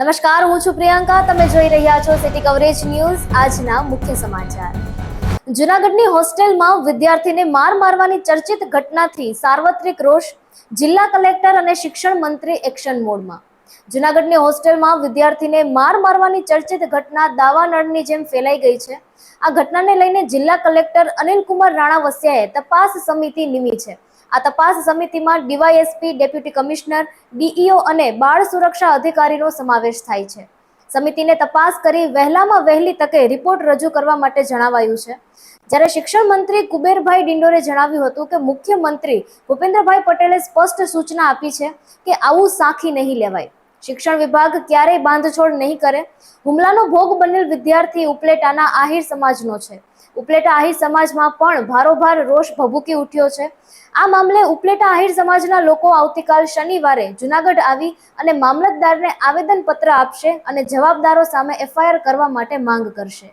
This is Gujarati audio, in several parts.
નમસ્કાર, હું છું પ્રિયંકા. તમે જોઈ રહ્યા છો સિટી કવરેજ ન્યૂઝ. આજના મુખ્ય સમાચાર. જૂનાગઢની હોસ્ટેલમાં વિદ્યાર્થીને માર મારવાની ચર્ચિત ઘટનાથી સાર્વત્રિક રોષ. જિલ્લા કલેક્ટર અને શિક્ષણ મંત્રી એક્શન મોડમાં. જૂનાગઢની હોસ્ટેલમાં વિદ્યાર્થીને માર મારવાની ચર્ચિત ઘટના દાવાનળની જેમ ફેલાઈ ગઈ છે. આ ઘટનાને લઈને જિલ્લા કલેક્ટર અનિલકુમાર રાણાવસિયાએ તપાસ સમિતિ નીમી છે. આ તપાસ સમિતિમાં ડીવાયએસપી, ડેપ્યુટી કમિશનર, ડીઈઓ અને બાળ સુરક્ષા અધિકારીનો સમાવેશ થાય છે. સમિતિને તપાસ કરી વહેલામાં વહેલી તકે રિપોર્ટ રજૂ કરવા માટે જણાવાયું છે. જ્યારે શિક્ષણ મંત્રી કુબેરભાઈ ડિંડોરે જણાવ્યું હતું કે મુખ્યમંત્રી ભૂપેન્દ્રભાઈ પટેલે સ્પષ્ટ સૂચના આપી છે કે આવું સાખી નહીં લેવાય. શિક્ષણ વિભાગ ક્યારેય બાંધછોડ નહીં કરે. હુમલાનો ભોગ બનેલ વિદ્યાર્થી ઉપલેટાના આહિર સમાજનો છે. ઉપલેટા આહિર સમાજમાં પણ ભારોભાર રોષ ભભૂકી ઉઠ્યો છે. આ મામલે ઉપલેટા આહિર સમાજના લોકો આવતીકાલ શનિવારે જૂનાગઢ આવી અને મામલતદારને આવેદનપત્ર આપશે અને જવાબદારો સામે એફઆઈઆર કરવા માટે માંગ કરશે.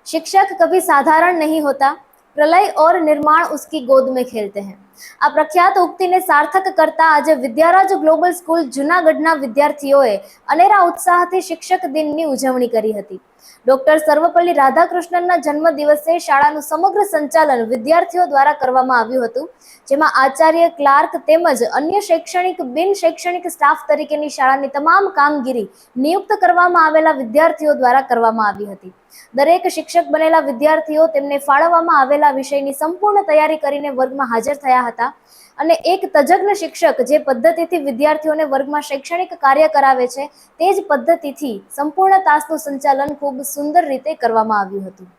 शिक्षक कभी साधारण नहीं होता, प्रलय और निर्माण उसकी गोद में खेलते हैं. આ પ્રખ્યાત ઉક્તિને સાર્થક કરતા આજે વિદ્યારાજ ગ્લોબલ સ્કૂલ જૂનાગઢના વિદ્યાર્થીઓએ અનેરા ઉત્સાહથી શિક્ષક દિનની ઉજવણી કરી હતી. ડોક્ટર સર્વપલ્લી રાધાકૃષ્ણનના જન્મ દિવસે શાળાનું સમગ્ર સંચાલન વિદ્યાર્થીઓ દ્વારા કરવામાં આવ્યું હતું, જેમાં આચાર્ય, ક્લાર્ક તેમજ અન્ય શૈક્ષણિક, બિન શૈક્ષણિક સ્ટાફ તરીકેની શાળાની તમામ કામગીરી નિયુક્ત કરવામાં આવેલા વિદ્યાર્થીઓ દ્વારા કરવામાં આવી હતી. દરેક શિક્ષક બનેલા વિદ્યાર્થીઓ તેમને ફાળવવામાં આવેલા વિષયની સંપૂર્ણ તૈયારી કરીને વર્ગમાં હાજર થયા હતા અને એક તજજ્ઞ શિક્ષક જે પદ્ધતિથી વિદ્યાર્થીઓને વર્ગમાં શૈક્ષણિક કાર્ય કરાવે છે તે જ પદ્ધતિથી સંપૂર્ણ તાસનું સંચાલન ખૂબ સુંદર રીતે કરવામાં આવ્યું હતું.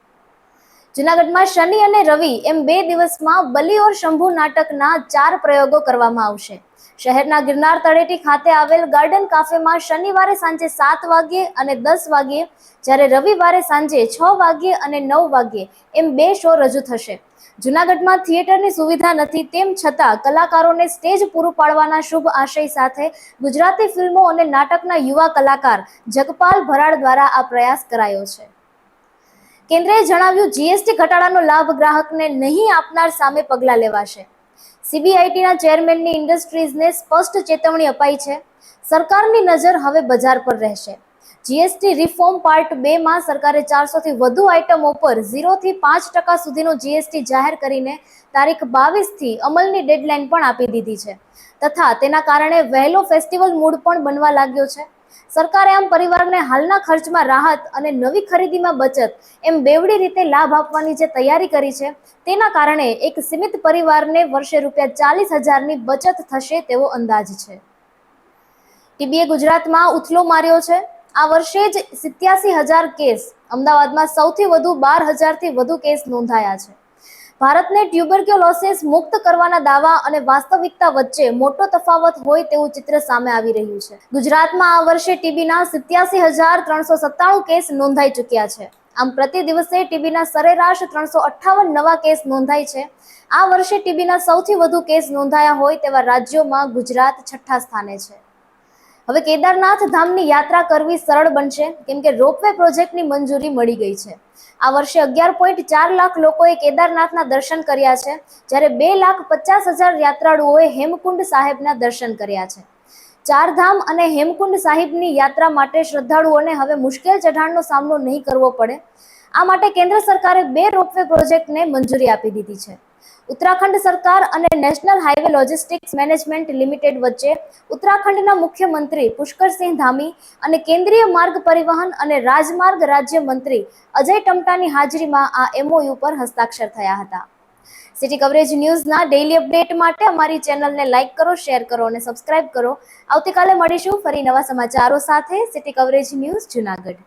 જૂનાગઢમાં શનિ અને રવિ એમ 2 દિવસમાં બલી ઓર શંભુ નાટકના 4 પ્રયોગો કરવામાં આવશે. શહેરના ગિરનાર તળેટી ખાતે આવેલ ગાર્ડન કાફેમાં શનિવારે સાંજે 7 વાગ્યે અને 10 વાગ્યે, જ્યારે રવિવારે સાંજે 6 વાગ્યે અને 9 વાગ્યે એમ 2 શો રજૂ થશે. જૂનાગઢમાં થિયેટરની સુવિધા નથી, તેમ છતાં કલાકારોને સ્ટેજ પૂરું પાડવાના શુભ આશય સાથે ગુજરાતી ફિલ્મો અને નાટકના યુવા કલાકાર જગપાલ ભરાડ દ્વારા આ પ્રયાસ કરાયો છે. કેન્દ્રએ જણાવ્યું, જીએસટી ઘટાડાનો લાભ ગ્રાહકને નહીં આપનાર સામે પગલાં લેવાશે. સીબીઆઈટીના ચેરમેનની ઇન્ડસ્ટ્રીઝને સ્પષ્ટ ચેતવણી અપાઈ છે. સરકારની નજર હવે બજાર પર રહેશે. જીએસટી રિફોર્મ પાર્ટ 2 માં સરકારે 400 થી વધુ આઇટમો પર 0 થી 5% સુધીનો જીએસટી જાહેર કરીને તારીખ 22 થી અમલની ડેડલાઇન પણ આપી દીધી છે તથા તેના કારણે વહેલો ફેસ્ટિવલ મૂડ પણ બનવા લાગ્યો છે. સરકારે આમ પરિવારને હાલના ખર્ચમાં રાહત અને નવી ખરીદીમાં બચત એમ બેવડી રીતે લાભ આપવાની જે તૈયારી કરી છે તેના કારણે એક સીમિત પરિવારને વર્ષે ₹40,000ની બચત થશે તેવો અંદાજ છે. ટીબીએ ગુજરાતમાં ઉથલો માર્યો છે. આ વર્ષે જ 87,000 કેસ, અમદાવાદમાં સૌથી વધુ 12,000થી વધુ કેસ નોંધાયા છે. ભારતને ટ્યુબરક્યુલોસિસ મુક્ત કરવાના દાવા અને વાસ્તવિકતા વચ્ચે મોટો તફાવત હોય તેવું ચિત્ર સામે આવી રહ્યું છે. ગુજરાતમાં આ વર્ષે ટીબીના 87,397 કેસ નોંધાઈ ચૂક્યા છે. આમ પ્રતિ દિવસે ટીબીના સરેરાશ 358 નવા કેસ નોંધાય છે. આ વર્ષે ટીબીના સૌથી વધુ કેસ નોંધાયા હોય તેવા રાજ્યોમાં ગુજરાત 6થા સ્થાને છે. હવે કેદારનાથ ધામની યાત્રા કરવી સરળ બનશે, કેમ કે રોપવે પ્રોજેક્ટની મંજૂરી મળી ગઈ છે. આ વર્ષે 11.4 લાખ લોકોએ કેદારનાથના દર્શન કર્યા છે, જ્યારે 2,50,000 યાત્રાળુઓએ હેમકુંડ સાહેબના દર્શન કર્યા છે. ચારધામ અને હેમકુંડ સાહિબની યાત્રા માટે શ્રદ્ધાળુઓને હવે મુશ્કેલ ચઢાણનો સામનો નહીં કરવો પડે. આ માટે કેન્દ્ર સરકારે 2 રોપવે પ્રોજેક્ટને મંજૂરી આપી દીધી છે. ઉત્તરાખંડ સરકાર અને national highway logistics management limited વચ્ચે ઉત્તરાખંડના મુખ્યમંત્રી પુષ્કરસિંહ ધામી અને કેન્દ્રીય માર્ગ પરિવહન અને રાજમાર્ગ રાજ્ય મંત્રી અજય ટમટાની હાજરીમાં આ એમઓયુ પર હસ્તાક્ષર થયા હતા. સિટી કવરેજ ન્યૂઝના ડેઇલી અપડેટ માટે અમારી ચેનલને લાઇક કરો, શેર કરો અને સબસ્ક્રાઇબ કરો. આવતીકાલે મળીશું ફરી નવા સમાચારો સાથે. City coverage news Junagadh.